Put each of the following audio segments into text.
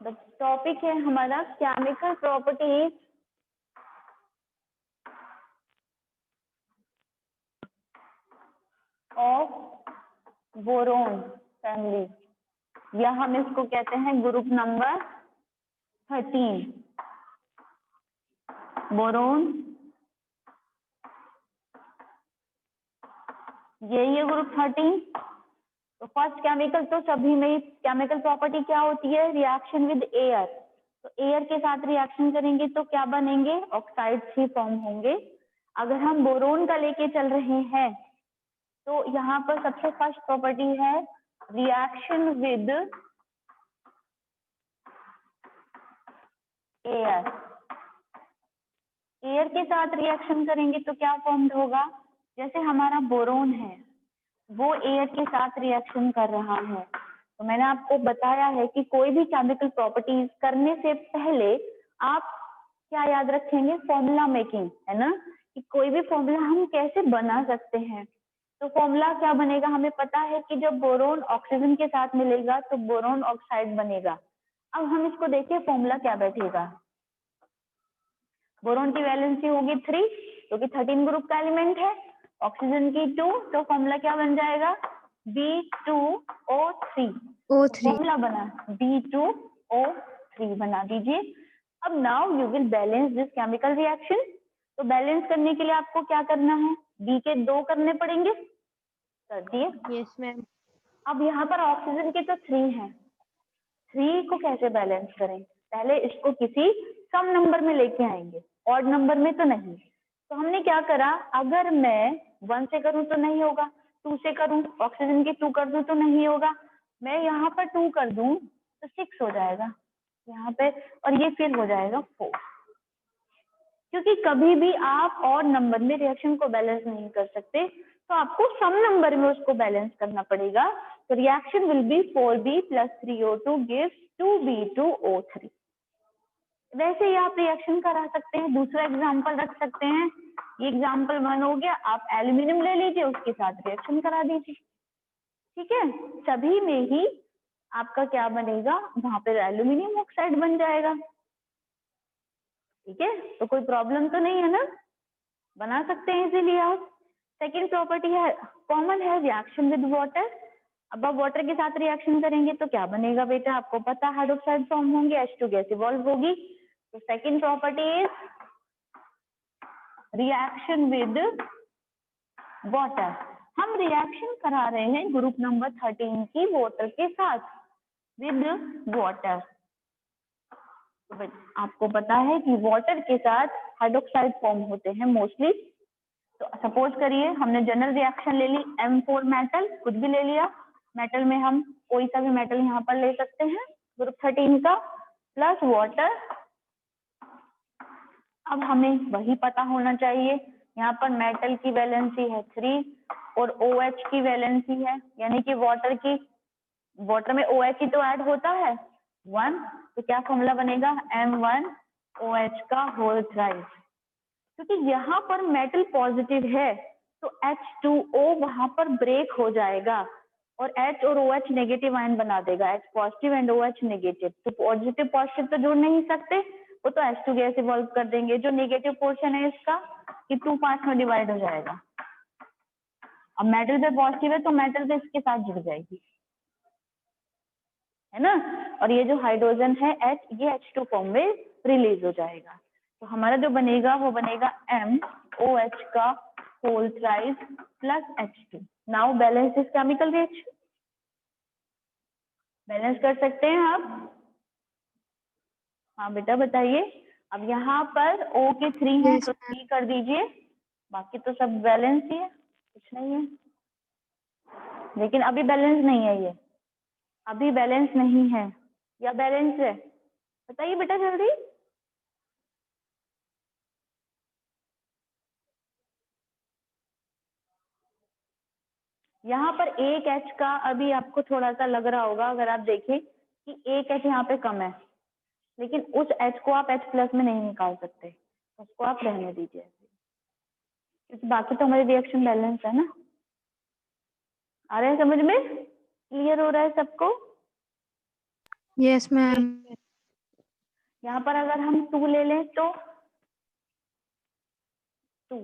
The topic है हमारा chemical properties of boron family, या हम इसको कहते हैं ग्रुप नंबर 13 बोरोन। यही है ग्रुप 13। तो फर्स्ट केमिकल, तो सभी में केमिकल प्रॉपर्टी क्या होती है? Reaction with air. तो एयर के साथ रिएक्शन करेंगे तो क्या बनेंगे? ऑक्साइड्स ही फॉर्म होंगे। अगर हम बोरोन का लेके चल रहे हैं तो यहाँ पर सबसे फर्स्ट प्रॉपर्टी है रिएक्शन विद एयर। एयर के साथ रिएक्शन करेंगे तो क्या फॉर्म्ड होगा? जैसे हमारा बोरोन है वो एयर के साथ रिएक्शन कर रहा है, तो मैंने आपको बताया है कि कोई भी केमिकल प्रॉपर्टीज करने से पहले आप क्या याद रखेंगे? फॉर्मूला मेकिंग, है ना, कि कोई भी फॉर्मूला हम कैसे बना सकते हैं। तो फॉर्मूला क्या बनेगा? हमें पता है कि जब बोरोन ऑक्सीजन के साथ मिलेगा तो बोरोन ऑक्साइड बनेगा। अब हम इसको देखिए फॉर्मूला क्या बैठेगा। बोरोन की वैलेंसी होगी 3, जो कि 13 ग्रुप का एलिमेंट है। ऑक्सीजन की 2, तो फॉर्मूला क्या बन जाएगा? B2O3। फॉर्मूला बना B2O3 बना दीजिए। अब now you will balance this chemical reaction. तो बैलेंस करने के लिए आपको क्या करना है? B के 2 करने पड़ेंगे, कर दिए। Yes ma'am. अब यहाँ पर ऑक्सीजन के तो 3 है, 3 को कैसे बैलेंस करें? पहले इसको किसी सम नंबर में लेके आएंगे, ऑड नंबर में तो नहीं। तो हमने क्या करा, अगर मैं 1 से करूं तो नहीं होगा, 2 से करूं, ऑक्सीजन के 2 कर दूं तो नहीं होगा, मैं यहाँ पर 2 कर दूं तो 6 हो जाएगा यहाँ पे, और ये फिर हो जाएगा 4। क्योंकि कभी भी आप ऑड नंबर में रिएक्शन को बैलेंस नहीं कर सकते, तो आपको सम नंबर में उसको बैलेंस करना पड़ेगा। तो reaction will be 4B + 3O2 gives 2B2O3। वैसे ही आप रिएक्शन करा सकते हैं। दूसरा एग्जांपल रख सकते हैं, ये एग्जांपल 1 हो गया। आप एल्यूमिनियम ले लीजिए, उसके साथ रिएक्शन करा दीजिए, ठीक है। सभी में ही आपका क्या बनेगा? वहां पर एल्यूमिनियम ऑक्साइड बन जाएगा, ठीक है। तो कोई प्रॉब्लम तो नहीं है ना, बना सकते हैं इसीलिए आप। सेकेंड प्रॉपर्टी है कॉमन है रिएक्शन विद वाटर। अब आप वाटर के साथ रिएक्शन करेंगे तो क्या बनेगा बेटा? आपको पता है हाइड्रोक्साइड फॉर्म होंगे, H2 गैस इवॉल्व होगी। तो second property is reaction with water. हम रिएक्शन करा रहे हैं ग्रुप नंबर 13 की वाटर के साथ, विद वाटर। तो आपको पता है कि वाटर के साथ हाइड्रोक्साइड फॉर्म होते हैं मोस्टली। तो सपोज करिए हमने जनरल रिएक्शन ले ली, M4 मेटल, कुछ भी ले लिया, मेटल में हम कोई सा भी मेटल यहाँ पर ले सकते हैं ग्रुप 13 का, प्लस वाटर। अब हमें वही पता होना चाहिए, यहाँ पर मेटल की वैलेंसी है 3 और OH की वैलेंसी है, यानी कि वाटर में OH ही तो ऐड होता है 1। तो क्या फॉर्मूला बनेगा? M1OH का होल थ्राइस। क्योंकि यहाँ पर मेटल पॉजिटिव है तो H2O वहां पर ब्रेक हो जाएगा और H और OH नेगेटिव आयन बना देगा, H positive and OH negative. तो पॉजिटिव पॉजिटिव तो जोड़ नहीं सकते, वो तो H2 गैस इवॉल्व कर देंगे। जो नेगेटिव पोर्शन है इसका, कि 2 पार्ट में डिवाइड हो जाएगा। अब मेटल पे पॉजिटिव है तो मेटल पे इसके साथ जुड़ जाएगी, है ना। और ये जो हाइड्रोजन है H, ये H2 फॉर्म में रिलीज हो जाएगा। तो हमारा जो बनेगा वो बनेगा MOH का whole thrice plus H2। Now balance this chemical reaction. Balance कर सकते हैं आप? हाँ बेटा बताइए। अब यहाँ पर O के 3 है तो 3 कर दीजिए, बाकी तो सब बैलेंस ही है, कुछ नहीं है। लेकिन अभी बैलेंस नहीं है, ये अभी बैलेंस नहीं है या बैलेंस है? बताइए बेटा जल्दी। यहाँ पर एक H का अभी आपको थोड़ा सा लग रहा होगा, अगर आप देखें कि एक H यहाँ पे कम है, लेकिन उस H को आप H+ में नहीं निकाल सकते, उसको आप रहने दीजिए, क्योंकि बाकी तो हमारी रिएक्शन बैलेंस है ना। आ रहे हैं समझ में? क्लियर हो रहा है सबको? Yes ma'am. यहाँ पर अगर हम 2 ले लें तो 2,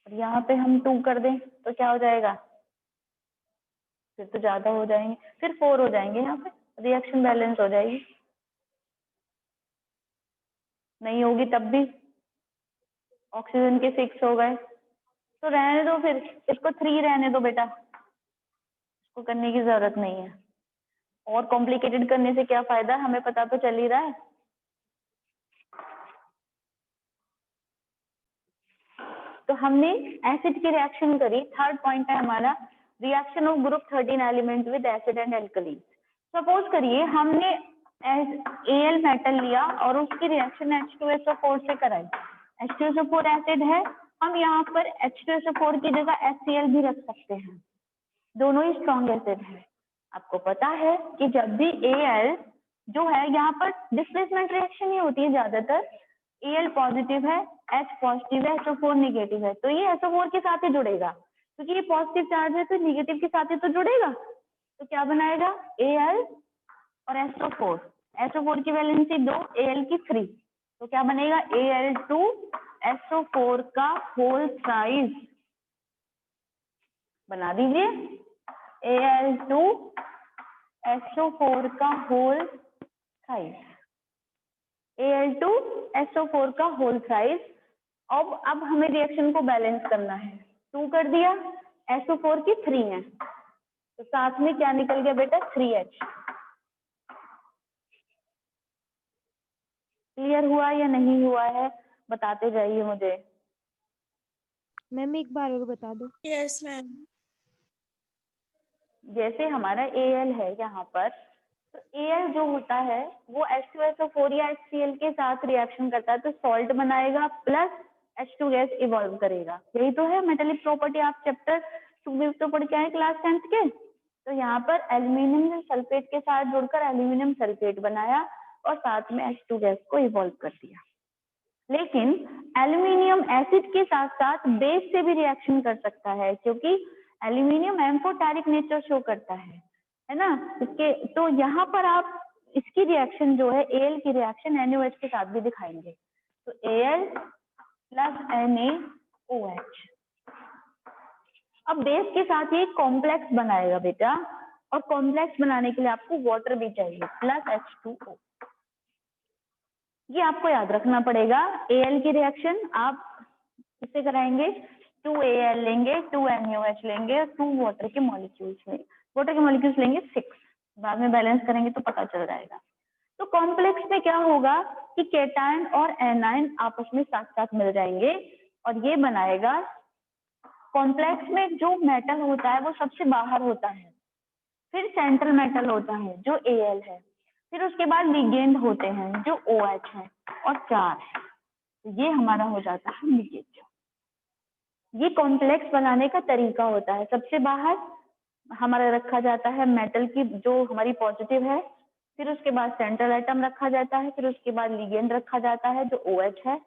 और यहाँ पे हम 2 कर दें तो क्या हो जाएगा, फिर तो ज्यादा हो जाएंगे, फिर 4 हो जाएंगे, यहाँ पे रिएक्शन बैलेंस हो जाएगी। नहीं होगी तब भी, ऑक्सीजन के 6 हो गए, तो रहने दो, फिर इसको 3 रहने दो बेटा, इसको करने की जरूरत नहीं है। और कॉम्प्लिकेटेड करने से क्या फायदा, हमें पता तो चल ही रहा है। तो हमने एसिड की रिएक्शन करी। थर्ड पॉइंट है हमारा reaction of group 13 element with acid and alkali. Suppose करिए हमने Al मेटल लिया और उसकी रिएक्शन H2SO4 से कराई। H2SO4 एसिड है, हम यहाँ पर H2SO4 की जगह HCl भी रख सकते हैं, दोनों ही स्ट्रॉन्ग एसिड है। आपको पता है कि जब भी Al जो है, यहाँ पर डिस्प्लेसमेंट रिएक्शन ही होती है ज्यादातर। Al पॉजिटिव है, H पॉजिटिव है, SO4 निगेटिव है, तो ये SO4 के साथ ही जुड़ेगा, क्योंकि ये पॉजिटिव चार्ज है तो निगेटिव के साथ ही तो जुड़ेगा। तो क्या बनाएगा, Al और SO4, SO4 की वैलेंसी 2, Al की 3, तो क्या बनेगा, Al2SO4 का होल साइज बना दीजिए, Al2SO4 का होल साइज, Al2SO4 का होल साइज। अब हमें रिएक्शन को बैलेंस करना है, 2 कर दिया, SO4 की 3 है, तो साथ में क्या निकल गया बेटा, 3H। क्लियर हुआ या नहीं हुआ है, बताते जाइए मुझे। मैम एक बार और बता दो। Yes ma'am. जैसे हमारा Al है यहाँ पर, तो Al जो होता है वो H2SO4 या HCl के साथ रिएक्शन करता है, तो सॉल्ट बनाएगा प्लस H2 गैस इवॉल्व करेगा। यही तो है मेटेलिक प्रॉपर्टी, आप चैप्टर 2 में तो पढ़ के आए क्लास 10th के। तो यहाँ पर एल्यूमिनियम सल्फेट के साथ जुड़कर एल्यूमिनियम सल्फेट बनाया और साथ में H2 गैस को इवॉल्व कर दिया। लेकिन एल्यूमिनियम एसिड के साथ साथ बेस से भी रिएक्शन कर सकता है, क्योंकि एल्यूमिनियम एम्फोटेरिक नेचर शो करता है ना। इसके तो यहाँ पर आप इसकी रिएक्शन जो है, Al की रिएक्शन NaOH के साथ भी दिखाएंगे, तो Al प्लस NaOH। अब बेस के साथ ये कॉम्प्लेक्स बनाएगा बेटा, और कॉम्प्लेक्स बनाने के लिए आपको वाटर भी चाहिए प्लस H2O। ये आपको याद रखना पड़ेगा। Al की रिएक्शन आप किससे कराएंगे, 2Al लेंगे, 2NaOH लेंगे और 2 वाटर के मॉलिक्यूल्स लेंगे। वाटर के मॉलिक्यूल्स लेंगे 6, बाद में बैलेंस करेंगे तो पता चल जाएगा। तो कॉम्प्लेक्स में क्या होगा कि केटायन और एनायन आपस में साथ साथ मिल जाएंगे और ये बनाएगा। कॉम्प्लेक्स में जो मेटल होता है वो सबसे बाहर होता है, फिर सेंट्रल मेटल होता है जो Al है, फिर उसके बाद लिगेंड होते हैं जो OH है और 4 है। ये हमारा हो जाता है लिगेंड। ये कॉम्प्लेक्स बनाने का तरीका होता है। सबसे बाहर हमारा रखा जाता है मेटल की जो हमारी पॉजिटिव है, फिर उसके बाद सेंट्रल एटम रखा जाता है, फिर उसके बाद लिगेंड रखा जाता है जो OH है,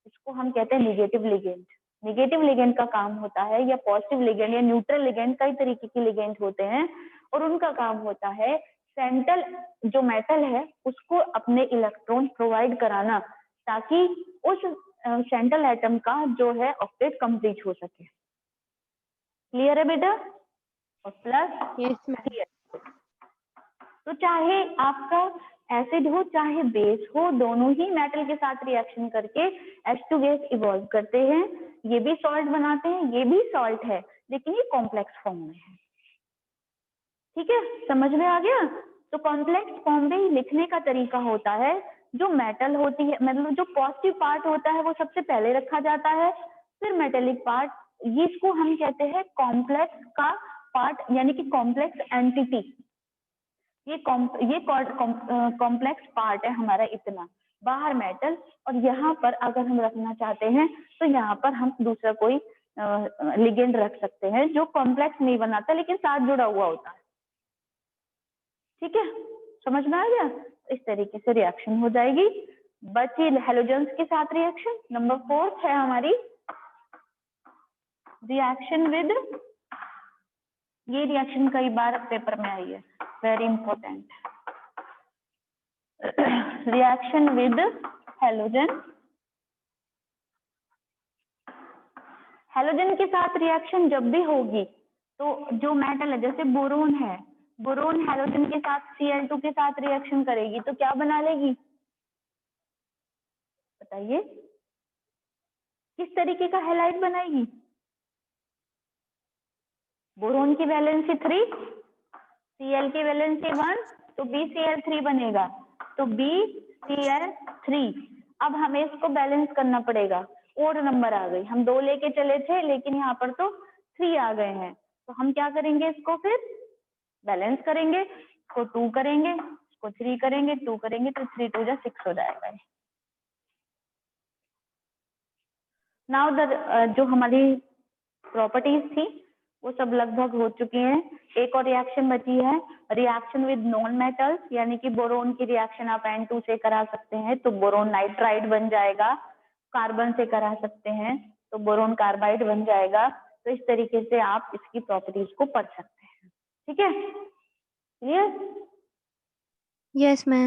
इसको हम कहते हैं निगेटिव लिगेंड। निगेटिव लिगेंड का काम होता है, या पॉजिटिव लिगेंड या न्यूट्रल लिगेंड, कई तरीके के लिगेंड होते हैं और उनका काम होता है सेंट्रल जो मेटल है उसको अपने इलेक्ट्रॉन प्रोवाइड कराना, ताकि उस सेंट्रल एटम का जो है ऑक्टेट कंप्लीट हो सके। क्लियर है बेटा? और प्लस यस मैम। तो चाहे आपका एसिड हो चाहे बेस हो, दोनों ही मेटल के साथ रिएक्शन करके H2 गैस इवॉल्व करते हैं। ये भी सॉल्ट बनाते हैं, ये भी सॉल्ट है, लेकिन ये कॉम्प्लेक्स फॉर्म में है। ठीक है, समझ में आ गया? तो कॉम्प्लेक्स फॉर्म में लिखने का तरीका होता है, जो मेटल होती है, मतलब जो पॉजिटिव पार्ट होता है वो सबसे पहले रखा जाता है, फिर मेटेलिक पार्ट, ये इसको हम कहते हैं कॉम्प्लेक्स का पार्ट, यानी कि कॉम्प्लेक्स एंटिटी। ये कॉम्प्लेक्स पार्ट है हमारा इतना, बाहर मेटल, और यहाँ पर अगर हम रखना चाहते हैं तो यहाँ पर हम दूसरा कोई लिगेंड रख सकते हैं जो कॉम्प्लेक्स नहीं बनाता लेकिन साथ जुड़ा हुआ होता है। ठीक है, समझ में आ गया? इस तरीके से रिएक्शन हो जाएगी। बची हेलोजेंस के साथ रिएक्शन। नंबर 4 है हमारी रिएक्शन विद, ये रिएक्शन कई बार पेपर में आई है, very important. Reaction with halogen, halogen के साथ रिएक्शन जब भी होगी तो जो मेटल है, जैसे बोरोन है, बोरोन हेलोजन के साथ Cl2 के साथ रिएक्शन करेगी तो क्या बना लेगी, बताइए किस तरीके का हैलाइड बनाएगी। बोरोन की वैलेंसी 3, Cl की वैलेंसी 1, तो BCl3 बनेगा, तो BCl3। अब हमें इसको बैलेंस करना पड़ेगा, ओड नंबर आ गई, हम 2 लेके चले थे लेकिन यहाँ पर तो 3 आ गए हैं, तो हम क्या करेंगे, इसको फिर बैलेंस करेंगे, इसको 2 करेंगे, इसको 3 करेंगे, 2 करेंगे, तो 3 2 जा 6 हो जाएगा। नाउ जो हमारी प्रॉपर्टीज थी वो सब लगभग हो चुकी हैं। एक और रिएक्शन बची है, रिएक्शन विद नॉन मेटल्स, यानी कि बोरोन की रिएक्शन आप N2 से करा सकते हैं तो बोरोन नाइट्राइड बन जाएगा, कार्बन से करा सकते हैं तो बोरोन कार्बाइड बन जाएगा। तो इस तरीके से आप इसकी प्रॉपर्टीज को पढ़ सकते हैं। ठीक है, क्लियर? Yes ma'am.